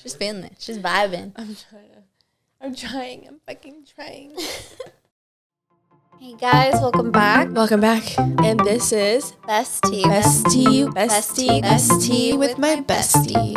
She's feeling it. She's vibing. I'm fucking trying. Hey guys, welcome back. Welcome back. And this is Bestie with my bestie.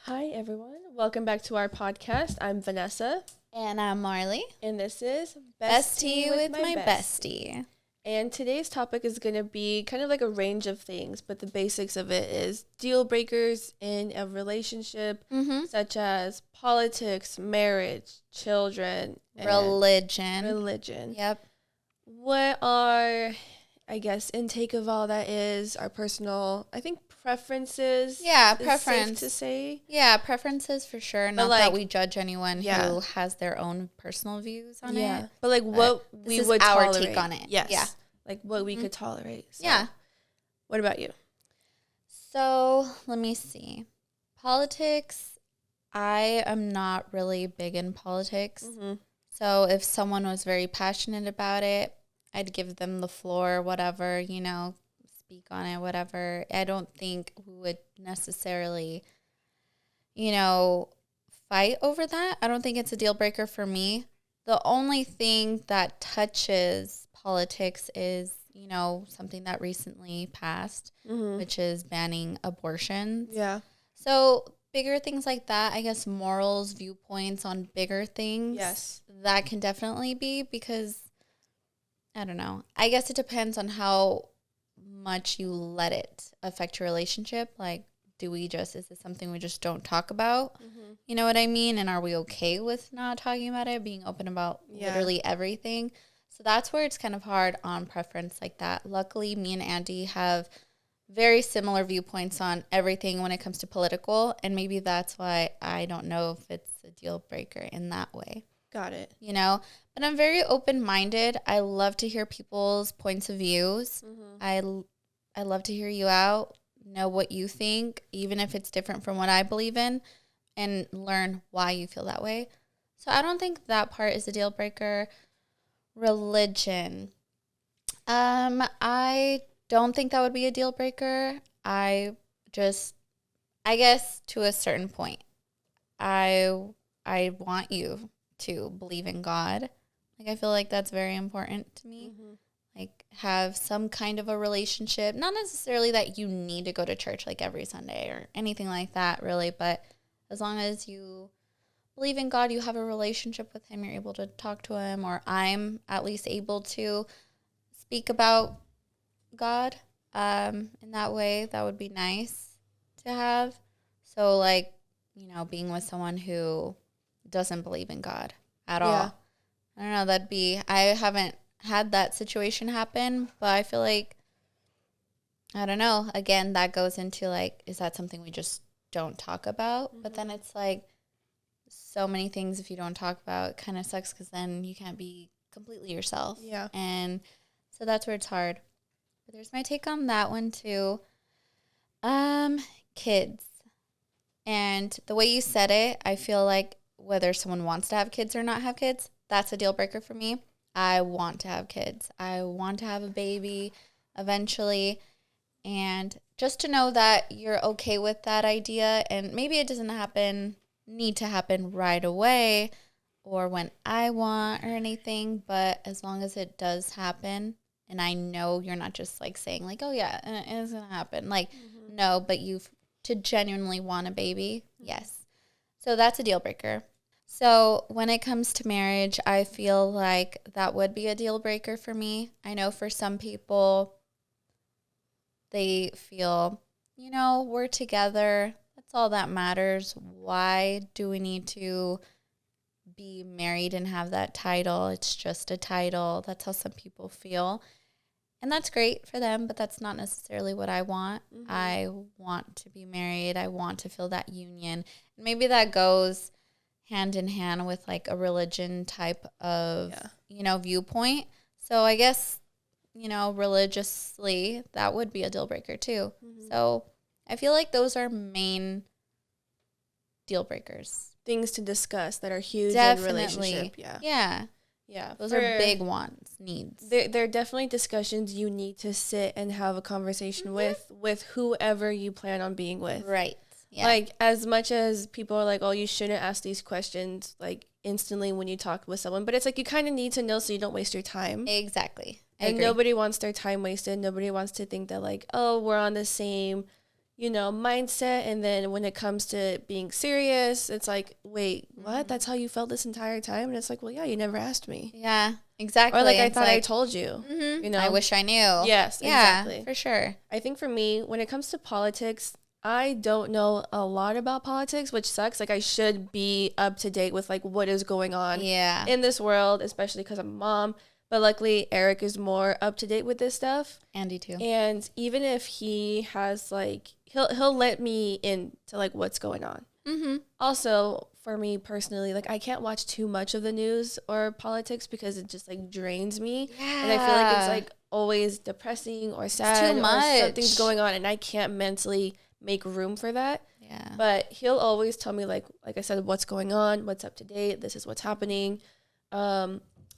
Hi everyone. Welcome back to our podcast. I'm Vanessa. And I'm Marly. And this is Bestie with my bestie. And today's topic is going to be kind of like a range of things, but the basics of it is deal breakers in a relationship, such as politics, marriage, children, religion. Yep. What our, I guess, intake of all that is, our personal, I think, preferences. Yeah, is preference. safe to say. Yeah, preferences for sure. Not like, that we judge anyone who has their own personal views on it. But like what we would our tolerate. take on it. Yes. Yeah. Like what we could tolerate. So. Yeah. What about you? So let me see. Politics, I am not really big in politics. So if someone was very passionate about it, I'd give them the floor, whatever, speak on it, whatever. I don't think we would necessarily, fight over that. I don't think it's a deal breaker for me. The only thing that touches politics is, something that recently passed, which is banning abortions. Yeah. So bigger things like that, I guess morals, viewpoints on bigger things. Yes. That can definitely be because, I don't know. I guess it depends on how much you let it affect your relationship. Like, is this something we just don't talk about? You know what I mean? And are we okay with not talking about it, being open about literally everything? So that's where it's kind of hard on preference like that. Luckily, me and Andy have very similar viewpoints on everything when it comes to political. And maybe that's why I don't know if it's a deal breaker in that way. Got it. But I'm very open-minded. I love to hear people's points of views. I love to hear you out, know what you think, even if it's different from what I believe in, and learn why you feel that way. So I don't think that part is a deal breaker. Religion. I don't think that would be a deal breaker. I guess to a certain point, I want you to believe in God. Like, I feel like that's very important to me. Like, have some kind of a relationship. Not necessarily that you need to go to church like every Sunday or anything like that, really. But as long as you believe in God, you have a relationship with him, you're able to talk to him, or I'm at least able to speak about God in that way, that would be nice to have. So, like, being with someone who doesn't believe in God at all. I don't know, I haven't had that situation happen, but I feel like, I don't know, again, that goes into, like, is that something we just don't talk about? But then it's like, so many things if you don't talk about, it kind of sucks because then you can't be completely yourself. Yeah. And so that's where it's hard. But there's my take on that one too. Kids. And the way you said it, I feel like whether someone wants to have kids or not have kids, that's a deal breaker for me. I want to have kids. I want to have a baby eventually. And just to know that you're okay with that idea, and maybe it doesn't need to happen right away or when I want or anything, but as long as it does happen, and I know you're not just like saying like, oh yeah, it's gonna happen. Like, no, but to genuinely want a baby, yes. So that's a deal breaker. So when it comes to marriage, I feel like that would be a deal breaker for me. I know for some people, they feel, we're together. That's all that matters. Why do we need to be married and have that title? It's just a title. That's how some people feel. And that's great for them, but that's not necessarily what I want. I want to be married. I want to feel that union. And maybe that goes hand in hand with like a religion type of, viewpoint. So I guess, religiously, that would be a deal breaker too. So I feel like those are main deal breakers. Things to discuss that are huge Definitely. in relationship. Yeah. Yeah. Yeah. Those are big wants, needs. They're definitely discussions you need to sit and have a conversation with whoever you plan on being with. Right. Yeah. Like, as much as people are like, oh, you shouldn't ask these questions, like, instantly when you talk with someone. But it's like, you kind of need to know so you don't waste your time. Exactly. And nobody wants their time wasted. Nobody wants to think that, like, oh, we're on the same, mindset. And then when it comes to being serious, it's like, wait, what? That's how you felt this entire time? And it's like, well, yeah, you never asked me. Yeah, exactly. Or like, I thought I told you, I wish I knew. Yes, exactly. Yeah, for sure. I think for me, when it comes to politics, I don't know a lot about politics, which sucks. Like, I should be up to date with, like, what is going on in this world, especially because I'm a mom. But luckily, Eric is more up to date with this stuff. Andy, too. And even if he has, like, he'll let me into, like, what's going on. Mm-hmm. Also, for me personally, like, I can't watch too much of the news or politics because it just, like, drains me. Yeah. And I feel like it's, like, always depressing or sad. It's too much. Or something's going on, and I can't mentally make room for that. Yeah. But he'll always tell me, like I said, what's going on, what's up to date, this is what's happening.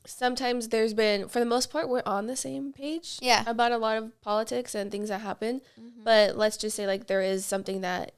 Sometimes there's been, for the most part, we're on the same page about a lot of politics and things that happen. Mm-hmm. But let's just say, like, there is something that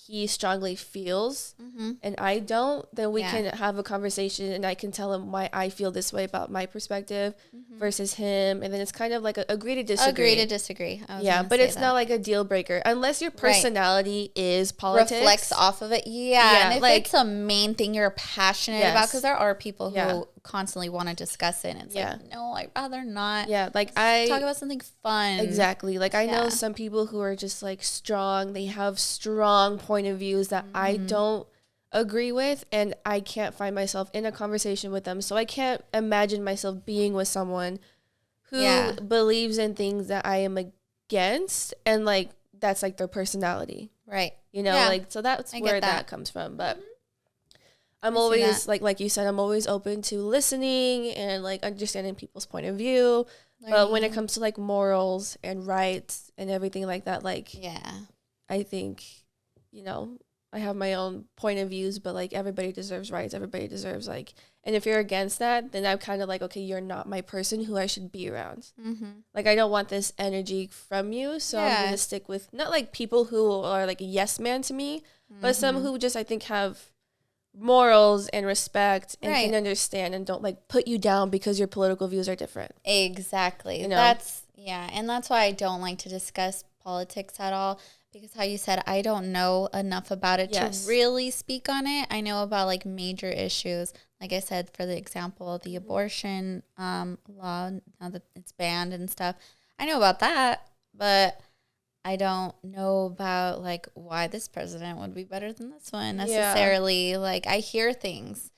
he strongly feels and I don't, then we can have a conversation and I can tell him why I feel this way about my perspective versus him. And then it's kind of like agree to disagree. Agree to disagree. Yeah, but it's not like a deal breaker unless your personality is politics. Reflects off of it. Yeah. And if it's a main thing you're passionate about, because there are people who constantly want to discuss it. And it's like, no, I'd rather not. Yeah, like talk about something fun. Exactly. Like I know some people who are just like strong. They have strong point of views that I don't agree with, and I can't find myself in a conversation with them. So I can't imagine myself being with someone who believes in things that I am against, and like that's like their personality. Right. Like so that's where that comes from. But I'm always like you said, I'm always open to listening and like understanding people's point of view. But when it comes to like morals and rights and everything like that, like I think, I have my own point of views, but like everybody deserves rights. Everybody deserves like, and if you're against that, then I'm kind of like, okay, you're not my person who I should be around. Like, I don't want this energy from you. So I'm going to stick with not like people who are like a yes man to me, but some who just, I think, have morals and respect and can understand and don't like put you down because your political views are different. Exactly. That's why I don't like to discuss politics at all. Because how you said, I don't know enough about it to really speak on it. I know about like major issues. Like I said, for the example, the abortion law, now that it's banned and stuff. I know about that, but I don't know about like why this president would be better than this one necessarily. Like I hear things.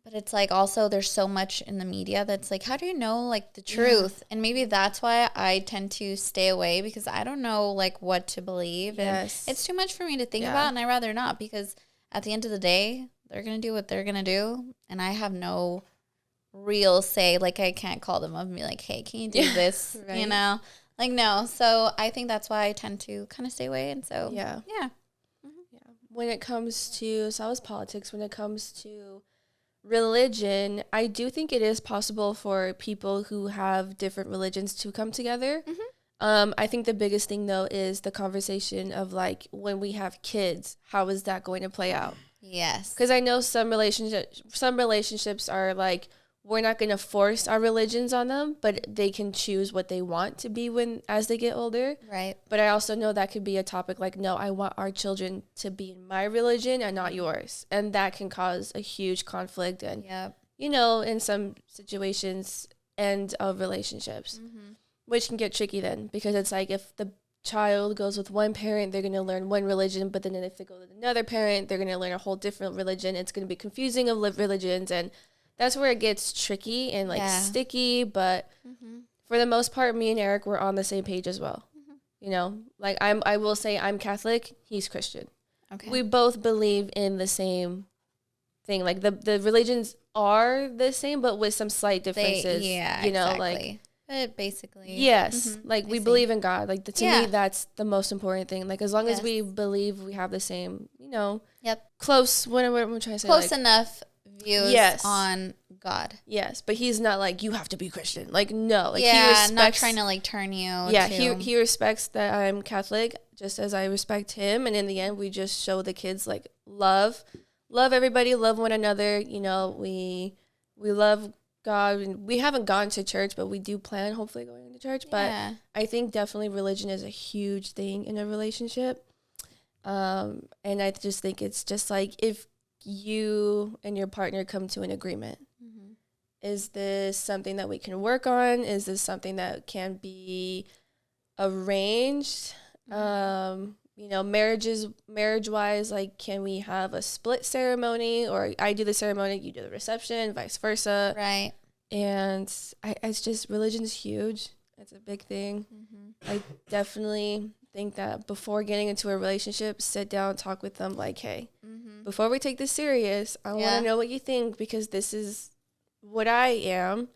But it's like also there's so much in the media that's like, how do you know like the truth? And maybe that's why I tend to stay away because I don't know like what to believe. And it's too much for me to think about, and I'd rather not, because at the end of the day, they're going to do what they're going to do. And I have no real say. Like I can't call them up and be like, hey, can you do this? Like no. So I think that's why I tend to kind of stay away. And so, When it comes to, so that was politics. When it comes to religion, I do think it is possible for people who have different religions to come together. I think the biggest thing though is the conversation of like when we have kids, how is that going to play out? Yes, because I know some relationships are like, we're not going to force our religions on them, but they can choose what they want to be as they get older. Right. But I also know that could be a topic like, no, I want our children to be in my religion and not yours. And that can cause a huge conflict and, in some situations, end of relationships, which can get tricky then, because it's like if the child goes with one parent, they're going to learn one religion, but then if they go with another parent, they're going to learn a whole different religion. It's going to be confusing of religions, and that's where it gets tricky and like sticky, but for the most part, me and Eric were on the same page as well. Like I will say I'm Catholic, he's Christian. Okay. We both believe in the same thing. Like the religions are the same, but with some slight differences. Exactly. But basically. Yes. Like we believe in God. Like to me, that's the most important thing. Like as long as we believe we have the same, close, what am I trying to say? Close enough views yes. on God. Yes, but he's not like, you have to be Christian. Like, no. Like, yeah, he respects, not trying to, like, turn you. Yeah, to, he respects that I'm Catholic, just as I respect him. And in the end, we just show the kids, like, love everybody, love one another. You know, we love God. And we haven't gone to church, but we do plan, hopefully, going to church. Yeah. But I think definitely religion is a huge thing in a relationship. And I just think it's just like, if you and your partner come to an agreement, is this something that we can work on? Is this something that can be arranged? You know, marriage-wise, like, can we have a split ceremony, or I do the ceremony, you do the reception, vice versa? Right. And it's just, religion's huge. It's a big thing. I definitely think that before getting into a relationship, sit down, talk with them, like, hey, before we take this serious, I want to know what you think, because this is what I am,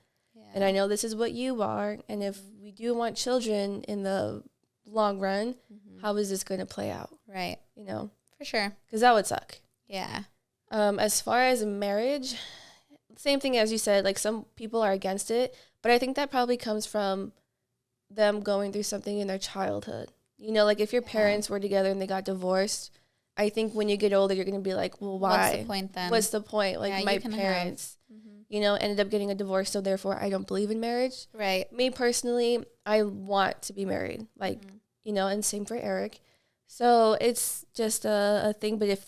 and I know this is what you are, and if we do want children in the long run, how is this going to play out? Right. You know? For sure. Because that would suck. Yeah. As far as marriage, same thing as you said, like, some people are against it, but I think that probably comes from them going through something in their childhood. You know, like, if your parents were together and they got divorced, I think when you get older, you're going to be like, well, why? What's the point then? What's the point? Like, my parents, you know, ended up getting a divorce, so therefore I don't believe in marriage. Right. Me personally, I want to be married, like, you know, and same for Eric. So it's just a thing. But if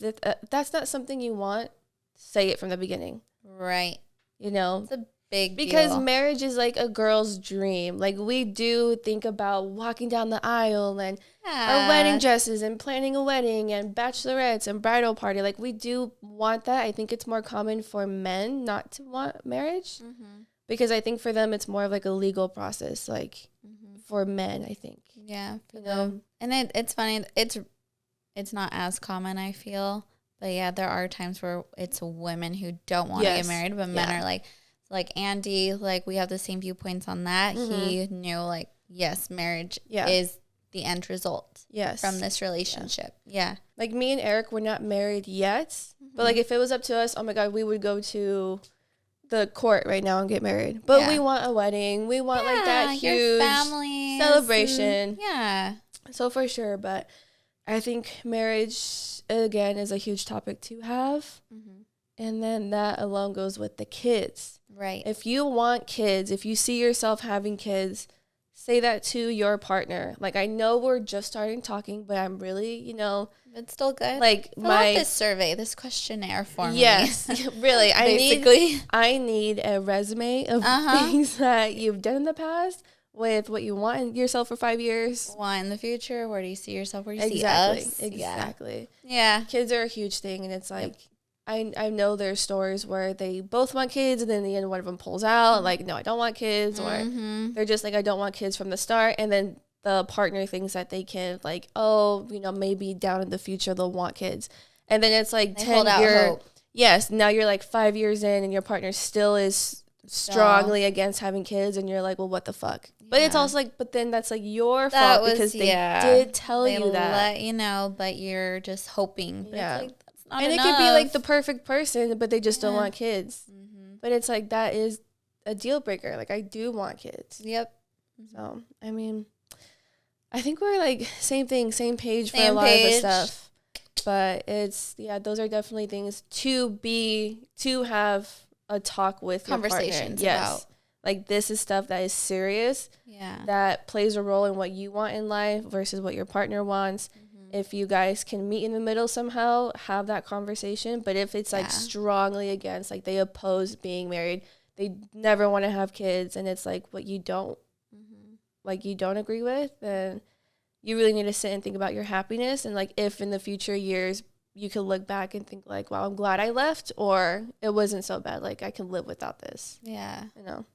that's not something you want, say it from the beginning. Right. You know? It's a big because deal. marriage is like a girl's dream. Like, we do think about walking down the aisle and our wedding dresses and planning a wedding and bachelorettes and bridal party. Like, we do want that. I think it's more common for men not to want marriage, because I think for them it's more of like a legal process, like for men, I think. Yeah, for them. And it's funny. It's not as common, I feel. But yeah, there are times where it's women who don't want to get married, but men are like Andy, like, we have the same viewpoints on that. He knew, like, yes, marriage is the end result from this relationship. Yeah. Like, me and Eric, we're not married yet, but, like, if it was up to us, oh my God, we would go to the court right now and get married. But we want a wedding. We want, like, that huge family celebration. So for sure, but I think marriage, again, is a huge topic to have. And then that alone goes with the kids. Right. If you want kids, if you see yourself having kids, say that to your partner. Like, I know we're just starting talking, but I'm really, you know. It's still good. Like, fill out this survey, this questionnaire for me. Yes, really. I need a resume of things that you've done in the past with what you want in yourself for 5 years. Want in the future? Where do you see yourself? Where do you see us? Exactly. Yeah. Kids are a huge thing, and it's like, I know there's stories where they both want kids, and then in the end one of them pulls out, like, no, I don't want kids, or they're just like, I don't want kids from the start, and then the partner thinks that they can, like, oh, you know, maybe down in the future they'll want kids. And then it's like 10 years. Yes, now you're like 5 years in, and your partner still is strongly against having kids, and you're like, well, what the fuck? But it's also like, but then that's like your fault, because they did tell you that. Let you know, but you're just hoping. But it's like, that's not enough. It could be like the perfect person, but they just don't want kids. But it's like, that is a deal breaker. Like, I do want kids. Yep. So, I mean, I think we're like same thing, same page for a lot of the stuff. But it's, those are definitely things to have a talk with your partner. Conversations about. Like, this is stuff that is serious. That plays a role in what you want in life versus what your partner wants. If you guys can meet in the middle somehow, have that conversation. But if it's like strongly against, like, they oppose being married, they never want to have kids, and it's like what you don't, like, you don't agree with, then you really need to sit and think about your happiness. And, like, if in the future years you can look back and think, like, wow, I'm glad I left, or it wasn't so bad, like, I can live without this. Yeah. You know.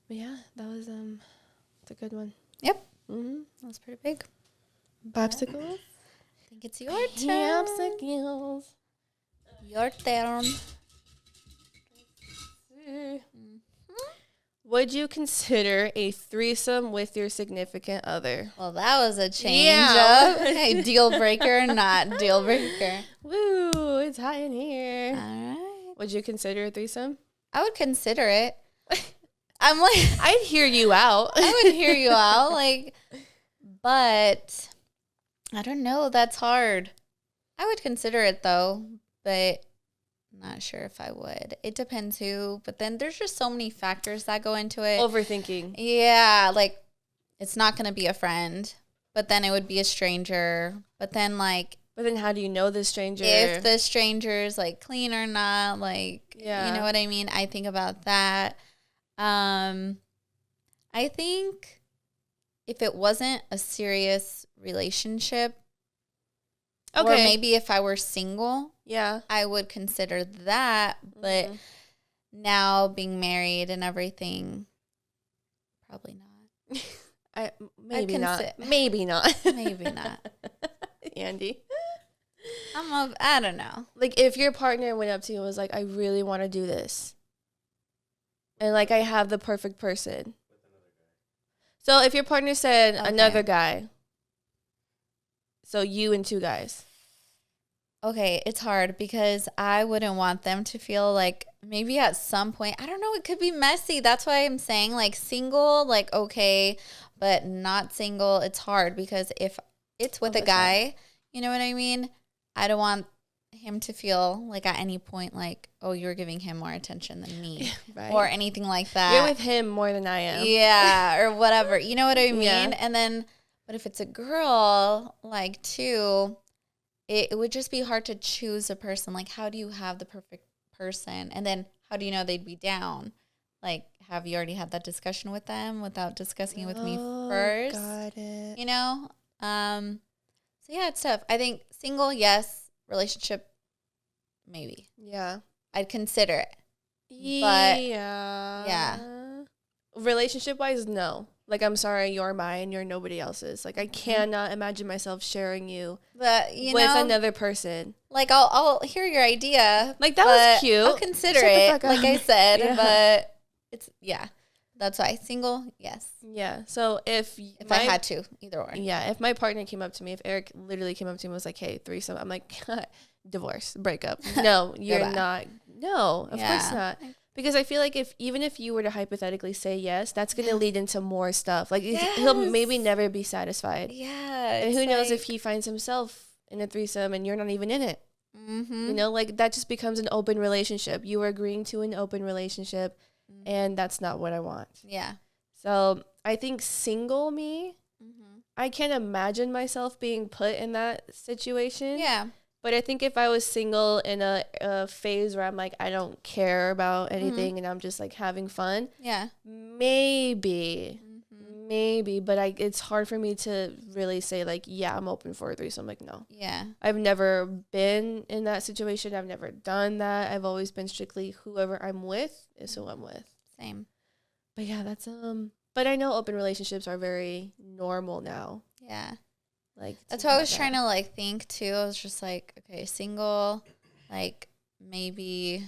But yeah, that was it's a good one. Yep. That was pretty big. Popsicles? I think it's your turn. Popsicles. Your turn. Would you consider a threesome with your significant other? Well, that was a change up. Hey, deal breaker, not deal breaker. Woo, it's hot in here. All right. Would you consider a threesome? I would consider it. I'm like, I'd hear you out. I would hear you out, like, but I don't know. That's hard. I would consider it though, but I'm not sure if I would. It depends who, but then there's just so many factors that go into it. Overthinking. Yeah, like it's not going to be a friend, but then it would be a stranger. But then how do you know this stranger? If the stranger's like clean or not, like, you know what I mean? I think about that. I think if it wasn't a serious relationship, or maybe if I were single, I would consider that. But now being married and everything, probably not. Maybe not. Maybe not. Maybe not. Andy. I don't know. Like, if your partner went up to you and was like, I really want to do this. And, like, I have the perfect person. So, if your partner said another guy. So, you and 2 guys. Okay, it's hard because I wouldn't want them to feel like maybe at some point, I don't know, it could be messy. That's why I'm saying like single, like okay, but not single. It's hard because if it's with a guy, you know what I mean? I don't want him to feel like at any point like, oh, you're giving him more attention than me right. or anything like that. You're with him more than I am. Yeah, or whatever. You know what I mean? Yeah. And then, but if it's a girl, like too, it would just be hard to choose a person. Like, how do you have the perfect person? And then how do you know they'd be down? Like, have you already had that discussion with them without discussing it with me first? Got it. You know? So, yeah, it's tough. I think single, yes. Relationship, maybe. Yeah. I'd consider it. But, yeah. Relationship-wise, no. Like, I'm sorry, you're mine, you're nobody else's. Like, I cannot imagine myself sharing you with another person. Like, I'll hear your idea. Like, that was cute. I'll consider it, like I said. But it's, that's why. Single, yes. Yeah. So, if I had to, either or. Yeah. If my partner came up to me, if Eric literally came up to me and was like, hey, threesome, I'm like, divorce, breakup. No, you're not. No, of course not. Because I feel like even if you were to hypothetically say yes, that's going to lead into more stuff. Like, he'll maybe never be satisfied. Yeah. And who knows if he finds himself in a threesome and you're not even in it. Mm-hmm. You know, like, that just becomes an open relationship. You were agreeing to an open relationship, and that's not what I want. Yeah. So I think single me, I can't imagine myself being put in that situation. Yeah. But I think if I was single in a phase where I'm like, I don't care about anything and I'm just like having fun. Yeah. Maybe. But it's hard for me to really say like, yeah, I'm open for a threesome. Like, no. Yeah. I've never been in that situation. I've never done that. I've always been strictly whoever I'm with is who I'm with. Same. But yeah, that's, but I know open relationships are very normal now. Yeah. Like, that's what I was trying to like think too. I was just like, okay, single, like maybe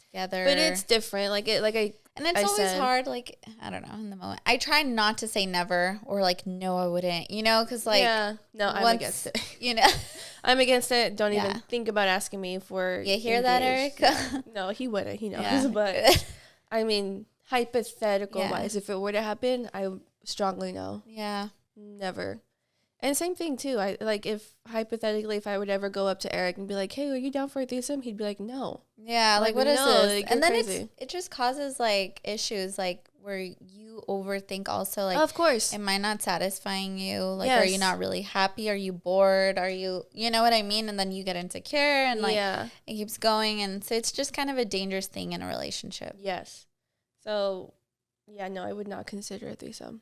together. But it's different. And it's always hard. Like, I don't know, in the moment. I try not to say never or like, no, I wouldn't, you know, because like. Yeah. No, I'm against it. You know. I'm against it. Don't even think about asking me for. You hear that, Eric? No, he wouldn't. He knows. But I mean, hypothetical wise, if it were to happen, I strongly no. Yeah. Never. And same thing too. I like if hypothetically if I would ever go up to Eric and be like, "Hey, are you down for a threesome?" He'd be like, "No." Yeah, like what is this? Like, and then crazy. it just causes like issues like where you overthink also like of course. Am I not satisfying you? Like are you not really happy? Are you bored? Are you know what I mean? And then you get insecure and like it keeps going and so it's just kind of a dangerous thing in a relationship. Yes. So yeah, no, I would not consider a threesome.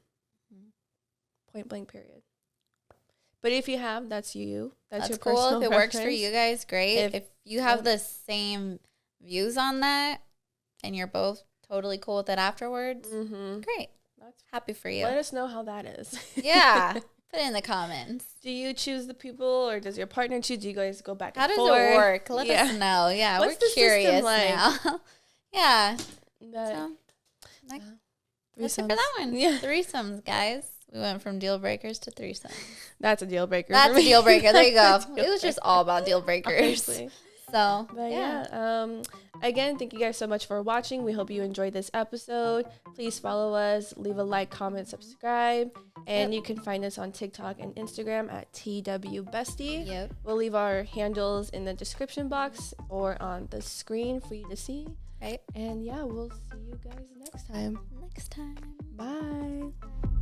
Point blank period. But if you have, that's you. That's your cool. personal If it preference. works for you guys, great. If you have the same views on that and you're both totally cool with it afterwards, great. That's happy for you. Let us know how that is. Yeah. Put it in the comments. Do you choose the people or does your partner choose? Do you guys go back and forth? How does it work? Let us know. Yeah, What's we're curious now. Yeah. That's it for that one. Yeah. Threesomes, guys. We went from deal breakers to threesomes. That's a deal breaker. That's a deal breaker. There you go. It was just all about deal breakers. Honestly. So, but again, thank you guys so much for watching. We hope you enjoyed this episode. Please follow us, leave a like, comment, subscribe, and you can find us on TikTok and Instagram at TWBestie. Yep. We'll leave our handles in the description box or on the screen for you to see. Right. And we'll see you guys next time. Next time. Bye.